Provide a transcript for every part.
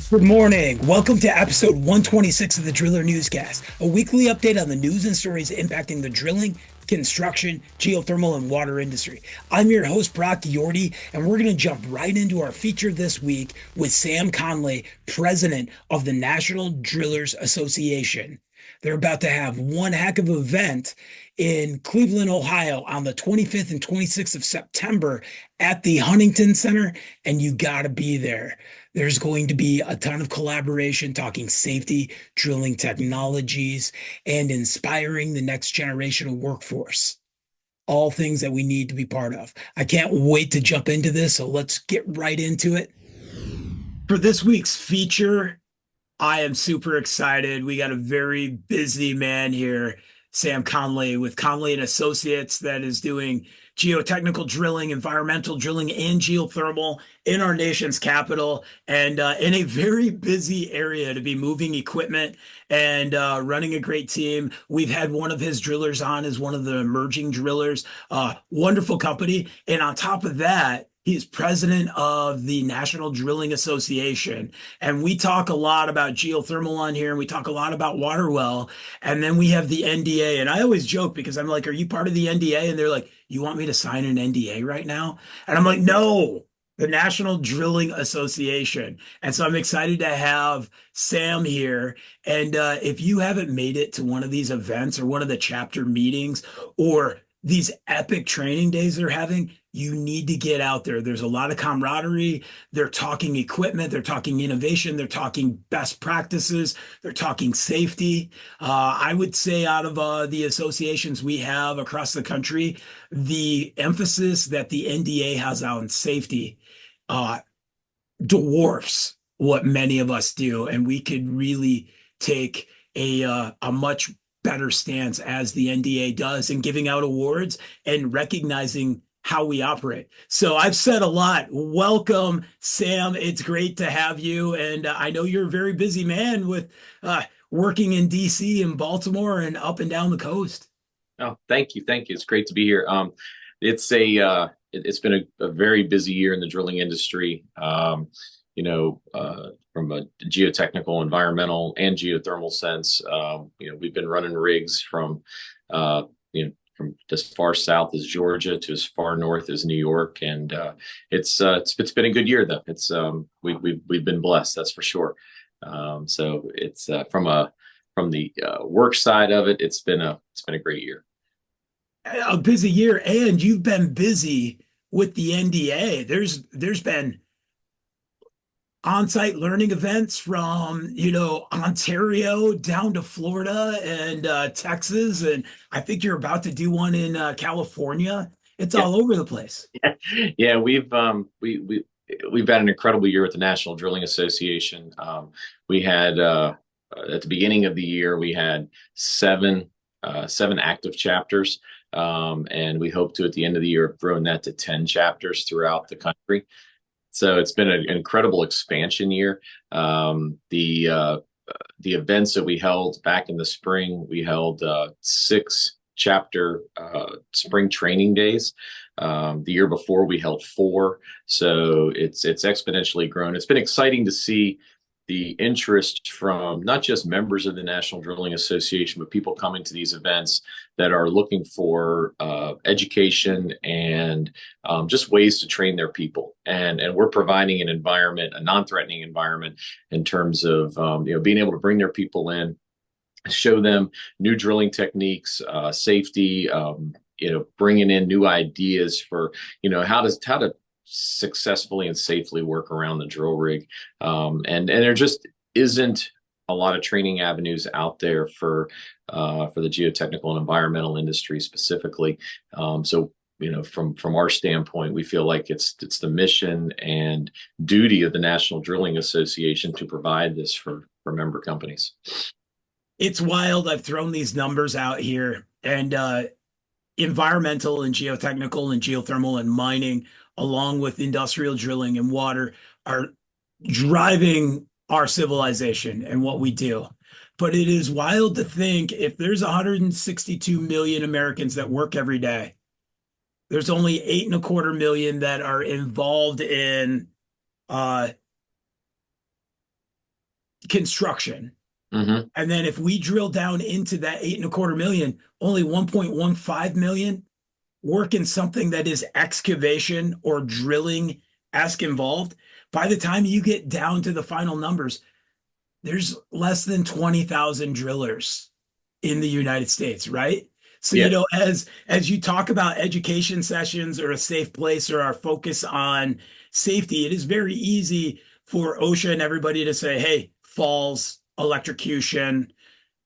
Good morning. Welcome to episode 126 of the Driller Newscast, a weekly update on the news and stories impacting the drilling, construction, geothermal, and water industry. I'm your host, Brock Yordy, and we're going to jump right into our feature this week with Sam Connelly, president of the National Drillers Association. They're about to have one heck of an event in Cleveland, Ohio on the 25th and 26th of September at the Huntington Center, and you got to be there. There's going to be a ton of collaboration talking safety, drilling technologies, and inspiring the next generation of workforce. All things that we need to be part of. I can't wait to jump into this, so let's get right into it. For this week's feature, I am super excited. We got a very busy man here, Sam Connelly with Connelly and Associates, that is doing geotechnical drilling, environmental drilling, and geothermal in our nation's capital, and in a very busy area to be moving equipment and running a great team. We've had one of his drillers on as one of the emerging drillers. Wonderful company. And on top of that, he's president of the National Drilling Association. And we talk a lot about geothermal on here, and we talk a lot about water well. And then we have the NDA. And I always joke because I'm like, are you part of the NDA? And they're like, you want me to sign an NDA right now? And I'm like, no, the National Drilling Association. And so I'm excited to have Sam here. And if you haven't made it to one of these events or one of the chapter meetings or these epic training days they're having, you need to get out there. There's a lot of camaraderie. They're talking equipment, they're talking innovation, they're talking best practices, they're talking safety. I would say out of the associations we have across the country, the emphasis that the NDA has on safety uh, dwarfs what many of us do, and we could really take a much better stance as the NDA does in giving out awards and recognizing how we operate. So I've said a lot. Welcome, Sam. It's great to have you. And I know you're a very busy man with working in DC and Baltimore and up and down the coast. Oh, thank you. Thank you. It's great to be here. It's been a very busy year in the drilling industry. From a geotechnical, environmental, and geothermal sense. We've been running rigs from as far south as Georgia to as far north as New York, and it's been a good year though. We've been blessed, that's for sure. So it's from the work side of it, it's been a great year. A busy year, and you've been busy with the NDA. There's been on-site learning events from Ontario down to Florida and Texas, and I think you're about to do one in California. It's Yeah, all over the place. yeah, we've had an incredible year with the National Drilling Association. We had at the beginning of the year we had seven active chapters, and we hope to at the end of the year have grown that to 10 chapters throughout the country. So it's been an incredible expansion year. The events that we held back in the spring, we held six chapter spring training days. The year before we held four, so it's exponentially grown. It's been exciting to see the interest from not just members of the National Drilling Association, but people coming to these events that are looking for education and just ways to train their people. And we're providing an environment, a non-threatening environment, in terms of being able to bring their people in, show them new drilling techniques, safety, bringing in new ideas for how to successfully and safely work around the drill rig. And there just isn't a lot of training avenues out there for the geotechnical and environmental industry specifically. So from our standpoint, we feel like it's the mission and duty of the National Drilling Association to provide this for member companies. It's wild. I've thrown these numbers out here, and environmental and geotechnical and geothermal and mining, along with industrial drilling and water, are driving our civilization and what we do. But it is wild to think if there's 162 million Americans that work every day, there's only 8.25 million that are involved in uh, construction. Hmm. And then if we drill down into that 8.25 million, only 1.15 million work in something that is excavation or drilling esque involved. By the time you get down to the final numbers, there's less than 20,000 drillers in the United States, right? So, Yeah. as you talk about education sessions or a safe place or our focus on safety, it is very easy for OSHA and everybody to say, hey, falls, electrocution,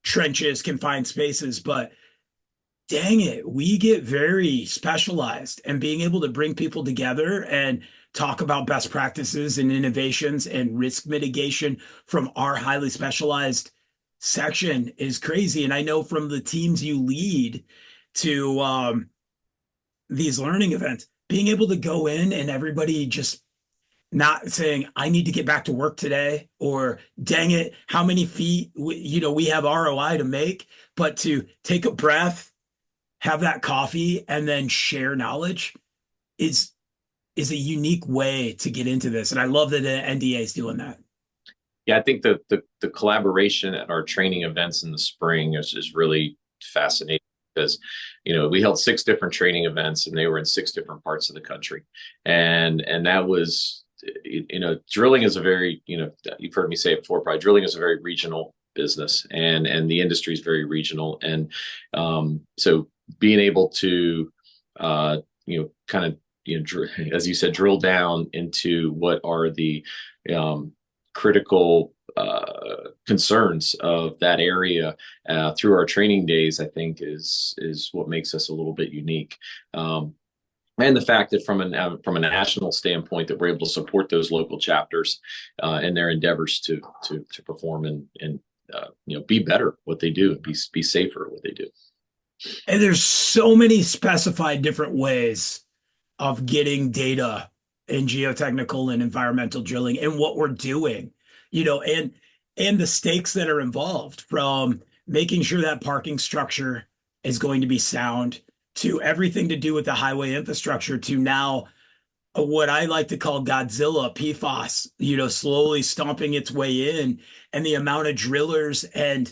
trenches, confined spaces, but dang it, we get very specialized and being able to bring people together and talk about best practices and innovations and risk mitigation from our highly specialized section is crazy. And I know from the teams you lead to these learning events, being able to go in and everybody just not saying, I need to get back to work today, or dang it, how many feet, we have ROI to make, but to take a breath, have that coffee and then share knowledge is is a unique way to get into this. And I love that the NDA is doing that. Yeah, I think the collaboration at our training events in the spring is really fascinating because, we held six different training events and they were in six different parts of the country, and that was, drilling is a very, you've heard me say it before, probably drilling is a very regional business, and the industry is very regional, and so being able to, kind of, as you said, drill down into what are the um, critical concerns of that area through our training days, I think is what makes us a little bit unique. And the fact that from a national standpoint, that we're able to support those local chapters in their endeavors to perform and be better what they do, and be safer at what they do. And there's so many specified different ways of getting data in geotechnical and environmental drilling and what we're doing, and the stakes that are involved from making sure that parking structure is going to be sound to everything to do with the highway infrastructure to now what I like to call Godzilla PFAS, slowly stomping its way in and the amount of drillers and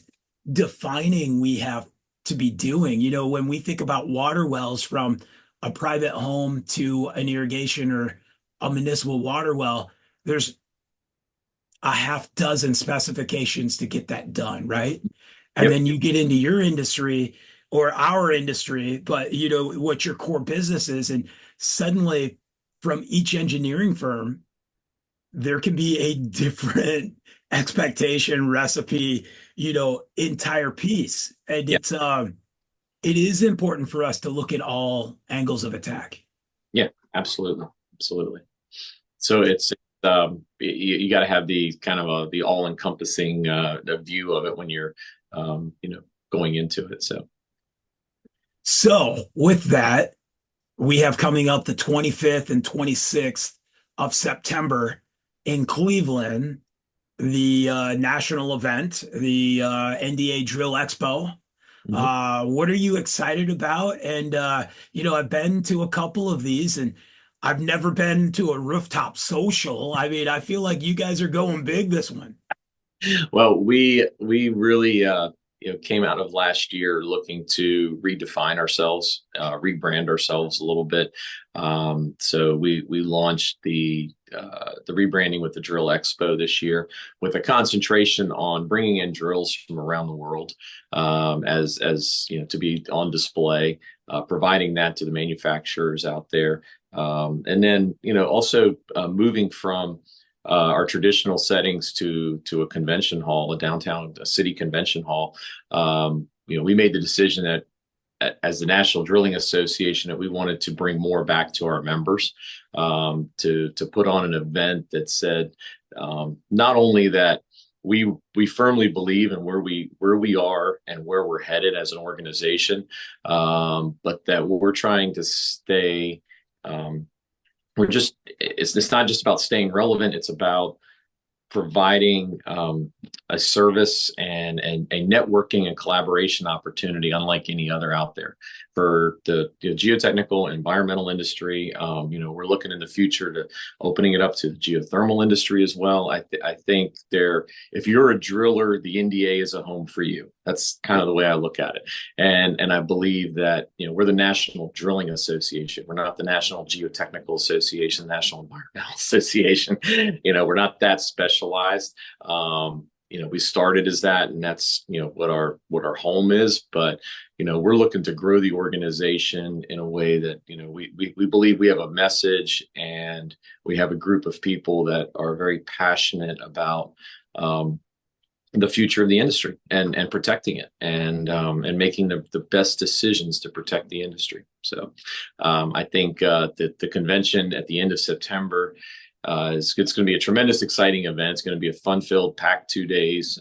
defining we have to be doing. When we think about water wells from a private home to an irrigation or a municipal water well, there's a half dozen specifications to get that done, right? And Yep. then you get into your industry or our industry, but what your core business is, and suddenly from each engineering firm, there can be a different expectation, recipe, entire piece. And Yeah. it is important for us to look at all angles of attack. Yeah. Absolutely. Absolutely. So it's you got to have the kind of the all encompassing view of it when you're going into it. So with that, we have coming up the 25th and 26th of September in Cleveland, the national event, the NDA Drill Expo. Mhm. What are you excited about? And I've been to a couple of these and I've never been to a rooftop social. I mean, I feel like you guys are going big this one. Well, we really came out of last year looking to redefine ourselves, rebrand ourselves a little bit. So we launched the rebranding with the Drill Expo this year, with a concentration on bringing in drills from around the world, as to be on display, providing that to the manufacturers out there, and then also moving from our traditional settings to a convention hall, a city convention hall. We made the decision that as the National Drilling Association that we wanted to bring more back to our members, to put on an event that said, not only that we firmly believe in where we are and where we're headed as an organization, but that we're trying to stay. It's not just about staying relevant. It's about providing a service and a networking and collaboration opportunity unlike any other out there for the geotechnical environmental industry. We're looking in the future to opening it up to the geothermal industry as well. I think if you're a driller, the NDA is a home for you. That's kind of the way I look at it. And I believe that, we're the National Drilling Association. We're not the National Geotechnical Association, National Environmental Association. We're not that specialized. We started as that, and that's, what our home is. But, we're looking to grow the organization in a way that, we believe we have a message, and we have a group of people that are very passionate about the future of the industry and protecting it and making the best decisions to protect the industry. So I think that the convention at the end of September it's going to be a tremendous, exciting event. It's going to be a fun-filled, packed 2 days.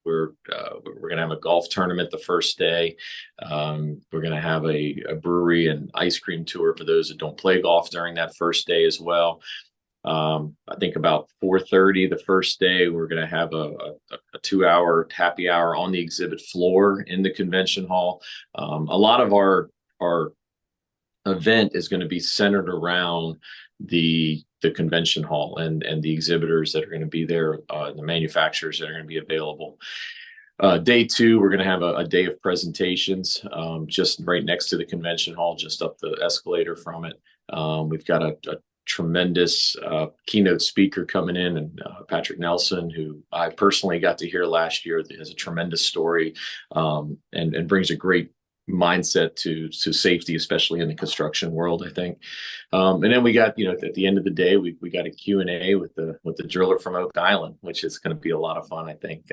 We're going to have a golf tournament the first day. We're going to have a brewery and ice cream tour for those that don't play golf during that first day as well. I think about 4:30 the first day, we're going to have a 2-hour happy hour on the exhibit floor in the convention hall. A lot of our event is going to be centered around the convention hall and the exhibitors that are going to be there, the manufacturers that are going to be available. Day two, we're going to have a day of presentations just right next to the convention hall, just up the escalator from it. We've got a tremendous keynote speaker coming in, and Patrick Nelson, who I personally got to hear last year, has a tremendous story and brings a great mindset to safety, especially in the construction world, I think. And then we got, at the end of the day, we got a Q&A with the driller from Oak Island, which is going to be a lot of fun, I think.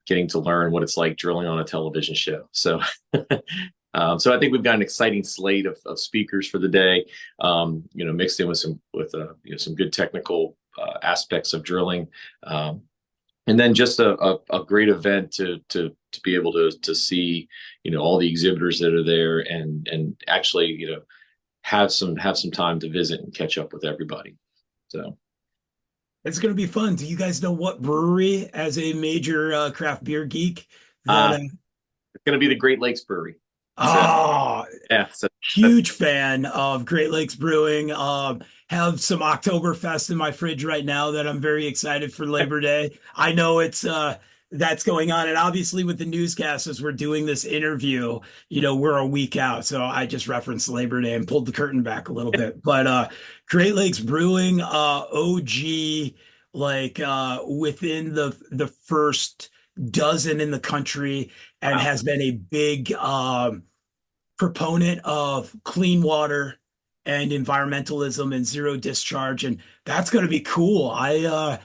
Getting to learn what it's like drilling on a television show. So so I think we've got an exciting slate of speakers for the day, mixed in with some good technical aspects of drilling. And then just a great event to be able to see, all the exhibitors that are there and actually, have some time to visit and catch up with everybody. So It's going to be fun. Do you guys know what brewery, as a major craft beer geek, that it's going to be the Great Lakes Brewery. oh, Yeah. So huge fan of Great Lakes Brewing. Have some Oktoberfest in my fridge right now that I'm very excited for Labor Day. I know it's that's going on, and obviously with the newscast as we're doing this interview, we're a week out, so I just referenced Labor Day and pulled the curtain back a little bit. But Great Lakes Brewing, OG, like within the first dozen in the country, and has been a big proponent of clean water and environmentalism and zero discharge, and that's going to be cool. I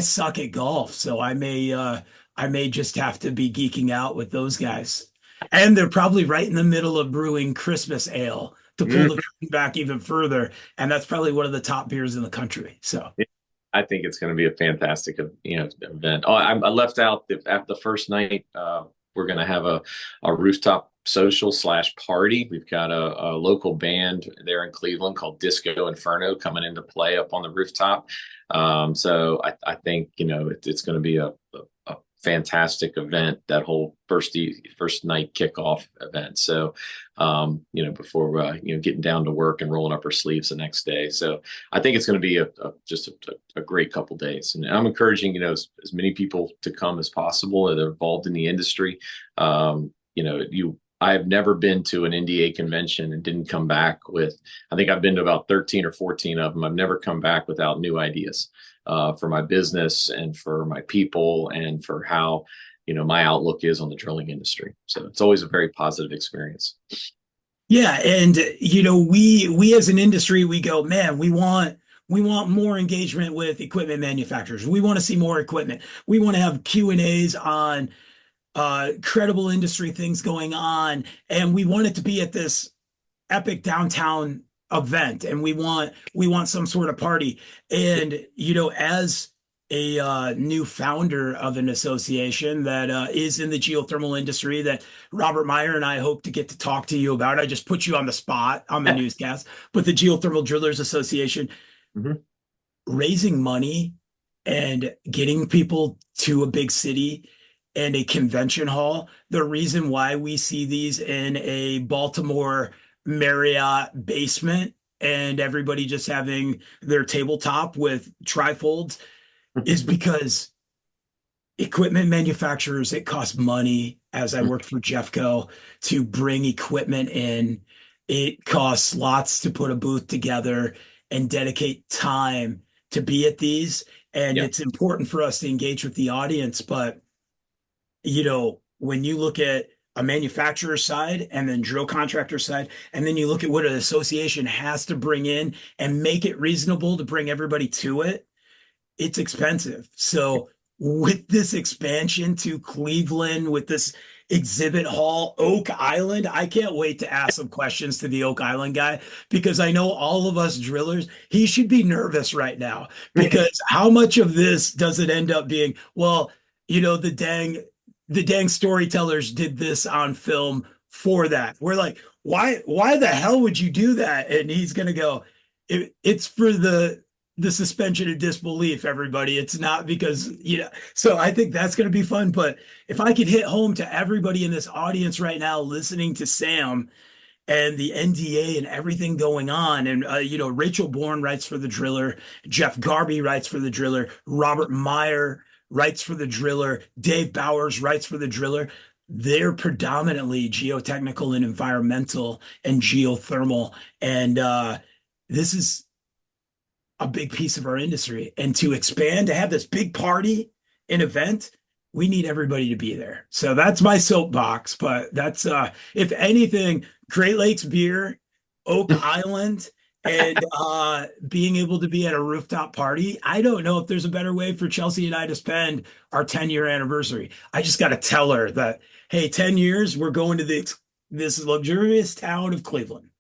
suck at golf, so I may just have to be geeking out with those guys. And they're probably right in the middle of brewing Christmas ale to pull the curtain back even further, and that's probably one of the top beers in the country. So I think it's going to be a fantastic, event. Oh, I left out after the first night. We're going to have a rooftop social / party. We've got a local band there in Cleveland called Disco Inferno coming into play up on the rooftop. So I think, it's going to be a fantastic event, that whole first night kickoff event. So, before, getting down to work and rolling up our sleeves the next day. So I think it's going to be just a great couple days. And I'm encouraging, as many people to come as possible that are involved in the industry. I have never been to an NDA convention and didn't come back with, I think I've been to about 13 or 14 of them. I've never come back without new ideas for my business and for my people and for how, my outlook is on the drilling industry. So it's always a very positive experience. yeah, and we as an industry, we go, man, we want more engagement with equipment manufacturers. We want to see more equipment. We want to have Q&As on credible industry things going on, and we want it to be at this epic downtown event, and we want some sort of party. And as a new founder of an association that is in the geothermal industry that Robert Meyer and I hope to get to talk to you about. I just put you on the spot on the newscast, but the Geothermal Drillers Association, Mhm. raising money and getting people to a big city and a convention hall. The reason why we see these in a Baltimore Marriott basement and everybody just having their tabletop with trifolds is because equipment manufacturers, it costs money. As I worked for Jeffco to bring equipment in, it costs lots to put a booth together and dedicate time to be at these. And Yeah. it's important for us to engage with the audience. But, when you look at a manufacturer side and then drill contractor side, and then you look at what an association has to bring in and make it reasonable to bring everybody to it, it's expensive. So with this expansion to Cleveland, with this exhibit hall, Oak Island, I can't wait to ask some questions to the Oak Island guy because I know all of us drillers, he should be nervous right now because how much of this does it end up being, well, the dang storytellers did this on film for that. We're like, why the hell would you do that? And he's gonna go, it's for the suspension of disbelief, everybody. It's not because, so I think that's going to be fun. But if I could hit home to everybody in this audience right now listening to Sam and the NDA and everything going on, and, Rachel Bourne writes for the Driller, Jeff Garby writes for the Driller, Robert Meyer writes for the Driller, Dave Bowers writes for the Driller. They're predominantly geotechnical and environmental and geothermal. And this is a big piece of our industry. And to expand, to have this big party, an event, we need everybody to be there. So that's my soapbox. But that's if anything, Great Lakes beer, Oak Island, and being able to be at a rooftop party. I don't know if there's a better way for Chelsea and I to spend our 10-year anniversary. I just got to tell her that, hey, 10 years, we're going to this luxurious town of Cleveland.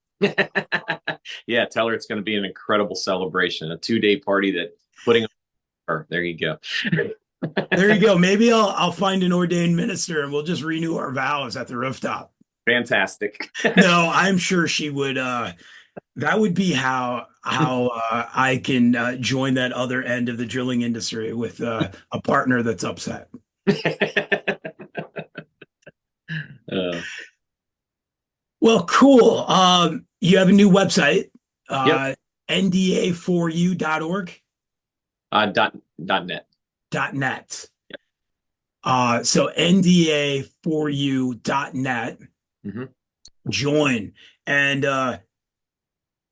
Yeah, tell her it's going to be an incredible celebration, a 2 day party that putting her. There you go. There you go. Maybe I'll find an ordained minister and we'll just renew our vows at the rooftop. Fantastic. No, I'm sure she would. That would be how I can join that other end of the drilling industry with a partner that's upset. uh, Well, cool. You have a new website, yep. nda4u.org. Dot net. .net. So nda4u.net. Mm-hmm. Join. And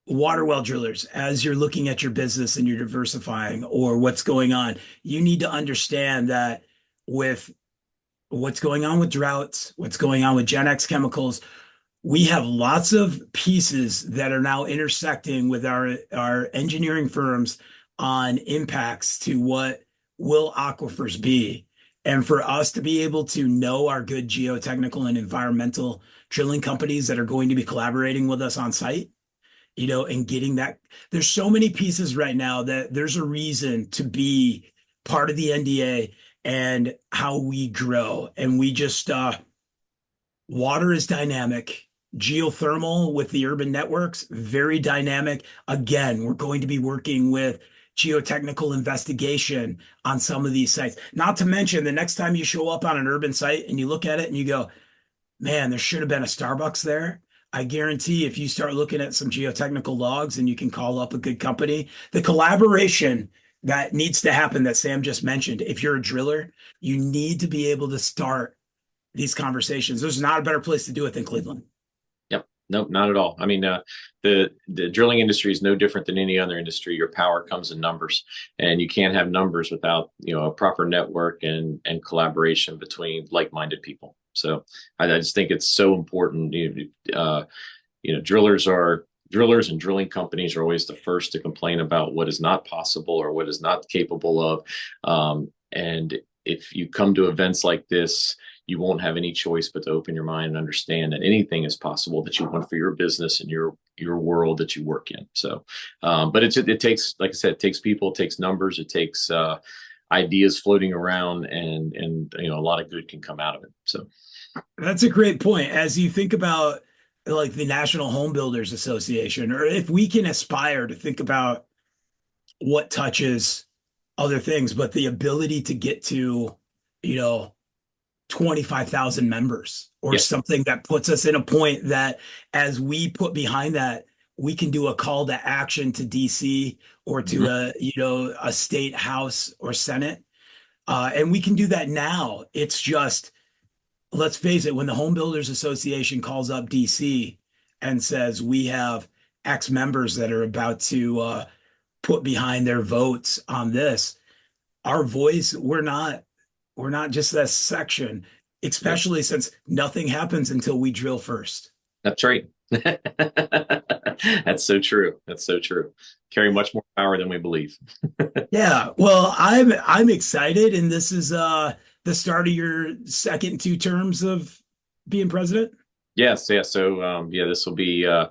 water well drillers, as you're looking at your business and you're diversifying or what's going on, you need to understand that with what's going on with droughts, what's going on with Gen X chemicals, we have lots of pieces that are now intersecting with our engineering firms on impacts to what will aquifers be. And for us to be able to know our good geotechnical and environmental drilling companies that are going to be collaborating with us on site, and getting that, there's so many pieces right now that there's a reason to be part of the NDA and how we grow. And we just, water is dynamic. Geothermal with the urban networks, very dynamic. Again, we're going to be working with geotechnical investigation on some of these sites. Not to mention, the next time you show up on an urban site and you look at it and you go, man, there should have been a Starbucks there. I guarantee if you start looking at some geotechnical logs and you can call up a good company, the collaboration that needs to happen that Sam just mentioned, if you're a driller, you need to be able to start these conversations. There's not a better place to do it than Cleveland. Yep. Nope, not at all. I mean, the drilling industry is no different than any other industry. Your power comes in numbers, and you can't have numbers without a proper network and collaboration between like-minded people. So I just think it's so important. Drillers and drilling companies are always the first to complain about what is not possible or what is not capable of. And if you come to events like this, you won't have any choice but to open your mind and understand that anything is possible that you want for your business and your world that you work in. So, but it takes, like I said, it takes people, it takes numbers, it takes ideas floating around, and a lot of good can come out of it. So that's a great point. As you think about like the National Home Builders Association, or if we can aspire to think about what touches other things, but the ability to get to, you know, 25,000 members or Yeah. something that puts us in a point that as we put behind that, we can do a call to action to DC or to Mhm. a state house or Senate. And we can do that now. It's just, let's face it, when the Home Builders Association calls up DC and says we have X members that are about to put behind their votes on this, our voice, we're not just that section, Yep. especially since nothing happens until we drill first. That's right. That's so true. That's so true. Carry much more power than we believe. Yeah, well, I'm excited, and this is the start of your second two terms of being president. Yes, yeah. So yeah, this will be I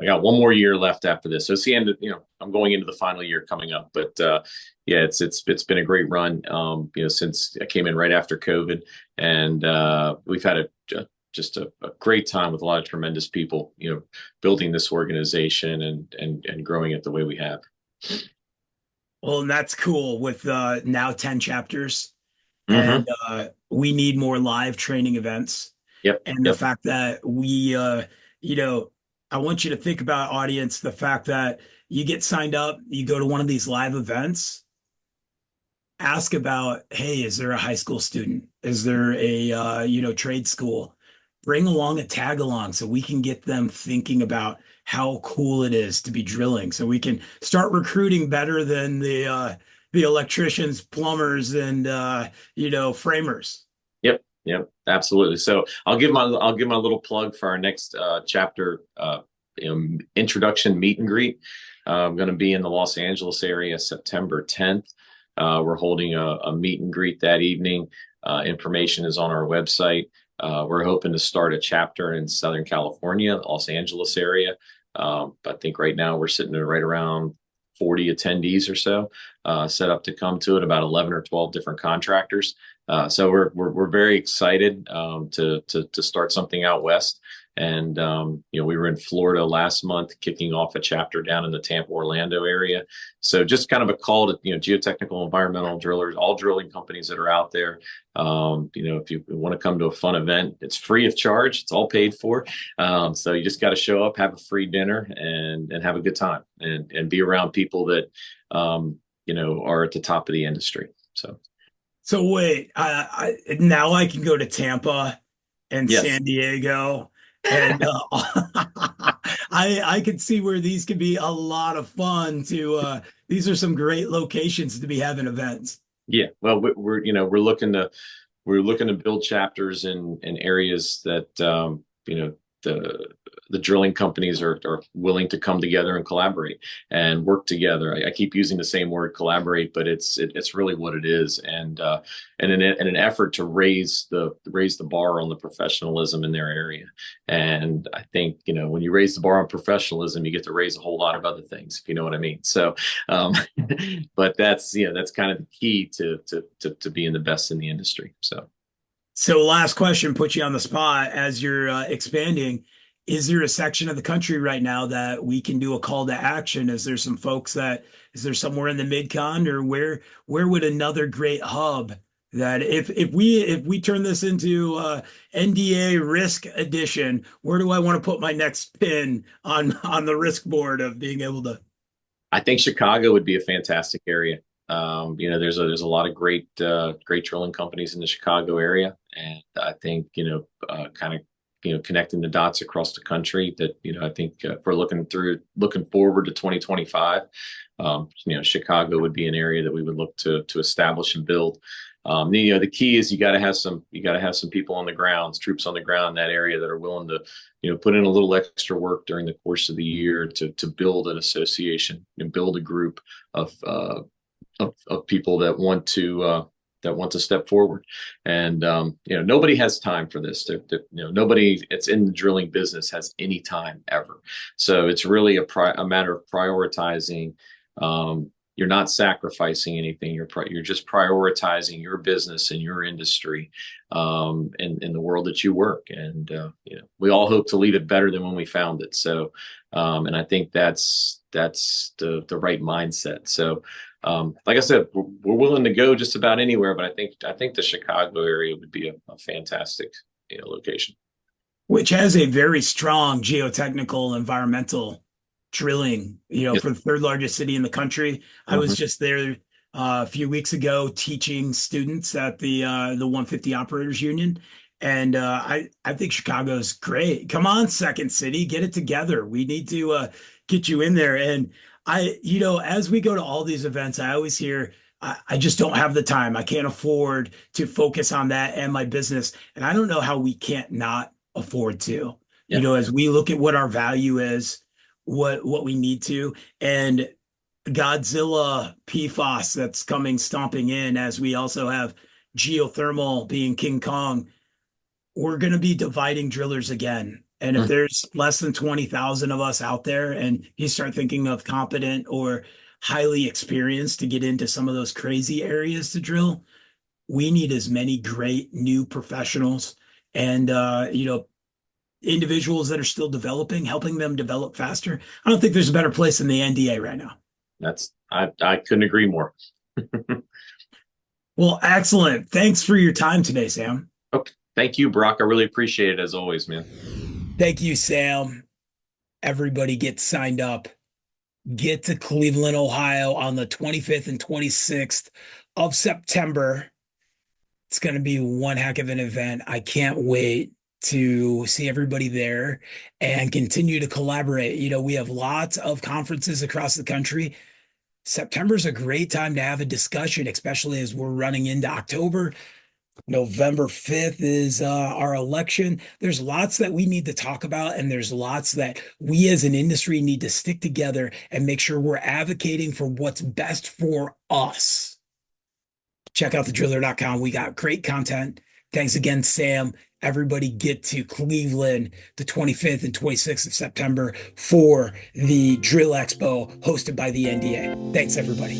got one more year left after this. So it's the end of, I'm going into the final year coming up. But yeah, it's been a great run. Since I came in right after COVID, and we've had just a great time with a lot of tremendous people, building this organization and growing it the way we have. Well, and that's cool with now 10 chapters, and Hmm. we need more live training events. Yep. And the Yep. fact that you know, I want you to think about audience, the fact that you get signed up, you go to one of these live events, ask about, hey, is there a high school student? Is there a trade school? Bring along a tag along so we can get them thinking about how cool it is to be drilling, so we can start recruiting better than the electricians, plumbers, and framers. Yep. Yep. Absolutely. So I'll give my little plug for our next chapter, introduction meet and greet. I'm going to be in the Los Angeles area September 10th. We're holding a meet and greet that evening. Information is on our website. We're hoping to start a chapter in Southern California, Los Angeles area. I think right now we're sitting at right around 40 attendees or so, set up to come to it, about 11 or 12 different contractors. So we're very excited to start something out west. And we were in Florida last month, kicking off a chapter down in the Tampa, Orlando area. So just kind of a call to geotechnical, environmental drillers, all drilling companies that are out there. If you want to come to a fun event, it's free of charge. It's all paid for. So you just got to show up, have a free dinner, and have a good time, and be around people that are at the top of the industry. So wait, now I can go to Tampa and Yes. San Diego, and I can see where these could be a lot of fun. These are some great locations to be having events. Yeah. Well, we're looking to build chapters in areas that the drilling companies are willing to come together and collaborate and work together. I keep using the same word, collaborate, but it's really what it is. And in an effort to raise the bar on the professionalism in their area. And I think when you raise the bar on professionalism, you get to raise a whole lot of other things, if you know what I mean. So, um, but that's kind of the key to being the best in the industry. So. So last question, put you on the spot as you're expanding. Is there a section of the country right now that we can do a call to action? Is there somewhere in the mid-con, or where would another great hub that if we turn this into NDA risk edition, where do I want to put my next pin on the risk board of being able to? I think Chicago would be a fantastic area. There's a lot of great drilling companies in the Chicago area, and I think kind of connecting the dots across the country. That I think if we're looking forward to 2025, Chicago would be an area that we would look to establish and build. The key is you got to have some people on the ground, troops on the ground in that area that are willing to put in a little extra work during the course of the year to build an association and build a group of people that want to step forward. And nobody has time for this. Nobody that's in the drilling business has any time ever. So it's really a matter of prioritizing. You're not sacrificing anything. You're just prioritizing your business and your industry, in the world that you work. And we all hope to leave it better than when we found it. So, and I think that's the right mindset. So Like I said, we're willing to go just about anywhere, but I think the Chicago area would be a fantastic, location. which has a very strong geotechnical environmental drilling, Yes. for the third largest city in the country. I was Mhm. just there a few weeks ago teaching students at the 150 Operators Union. And I think Chicago's great. Come on, Second City, get it together. We need to get you in there. And as we go to all these events, I always hear I just don't have the time. I can't afford to focus on that and my business. And I don't know how we can't not afford to, Yeah. as we look at what our value is, what we need to, and Godzilla PFAS that's coming stomping in, as we also have geothermal being King Kong. We're going to be dividing drillers again. And if Mhm. there's less than 20,000 of us out there and you start thinking of competent or highly experienced to get into some of those crazy areas to drill, we need as many great new professionals and individuals that are still developing, helping them develop faster. I don't think there's a better place than the NDA right now. I couldn't agree more. Well, excellent. Thanks for your time today, Sam. Okay. Thank you, Brock. I really appreciate it as always, man. Thank you, Sam. Everybody get signed up. Get to Cleveland, Ohio on the 25th and 26th of September. It's going to be one heck of an event. I can't wait to see everybody there and continue to collaborate. We have lots of conferences across the country. September's a great time to have a discussion, especially as we're running into October. November 5th is our election. There's lots that we need to talk about, and there's lots that we as an industry need to stick together and make sure we're advocating for what's best for us. Check out thedriller.com. We got great content. Thanks again, Sam. Everybody get to Cleveland the 25th and 26th of September for the Drill Expo hosted by the NDA. Thanks, everybody.